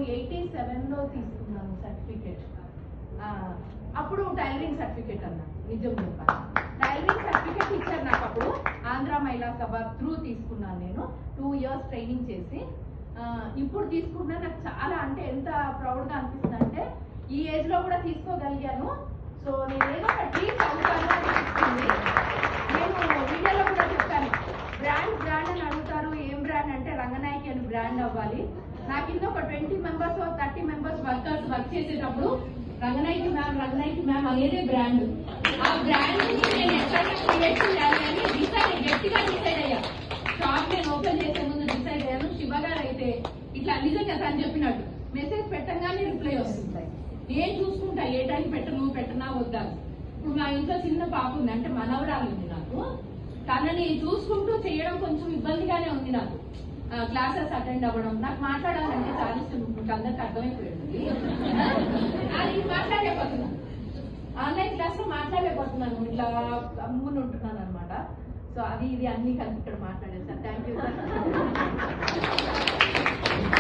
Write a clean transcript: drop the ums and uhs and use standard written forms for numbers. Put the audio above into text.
87లో తీసుకున్నాను సర్టిఫికేట్. అప్పుడు tailoring certificate అన్నా, నిజం చెప్పాను. టైలరింగ్ సర్టిఫికేట్ ఇచ్చారు నాకు అప్పుడు. ఆంధ్ర మహిళా సభ త్రూ తీసుకున్నాను నేను 2 years ట్రైనింగ్ చేసి. ఇప్పుడు తీసుకున్నా నాకు చాలా అంటే ఎంత ప్రౌడ్గా అనిపిస్తుంది అంటే ఈ ఏజ్ లో కూడా తీసుకోగలిగాను. సో నేను ఏదో ఒక డ్రీమ్ అవుతాను అనిపిస్తుంది. నేను వీడియోలో కూడా చెప్పాను, బ్రాండ్ అని అడుగుతారు, ఏం బ్రాండ్ అంటే రంగనాయకి అని బ్రాండ్ అవ్వాలి. నా కింద ఒక 20 members 30 members వర్కర్స్ వర్క్ చేసేటప్పుడు రంగనాయకి మ్యామ్ అనేదే బ్రాండ్. ఆ బ్రాండ్ నేను ఎక్కడైనా క్రియేట్ చేయాలి అని గట్టిగా డిసైడ్ అయ్యా. షాప్ నేను ఓపెన్ చేసే ముందు డిసైడ్ అయ్యాను. శివ గారు అయితే ఇట్లా నిజంగా తను చెప్పినట్టు మెసేజ్ పెట్టగానే రిప్లై వస్తుంటాయి. నేను చూసుకుంటా ఏ టైం పెట్టనా వద్దా. ఇప్పుడు మా ఇంట్లో చిన్న పాప ఉంది, అంటే మనవరాలు ఉంది నాకు. తనని చూసుకుంటూ చేయడం కొంచెం ఇబ్బందిగానే ఉంది నాకు. క్లాసెస్ అటెండ్ అవ్వడం, నాకు మాట్లాడాలంటే చాలా ఇష్టం. మీకు అందరికి అర్థమైపోయింది. అది మాట్లాడలేకపోతున్నాను, ఆన్లైన్ క్లాస్ లో మాట్లాడలేకపోతున్నాను, ఇట్లా అమ్ముని ఉంటున్నాను అనమాట. సో అది ఇది అన్ని కలిసి ఇక్కడ మాట్లాడేస్తాను. Thank you sir.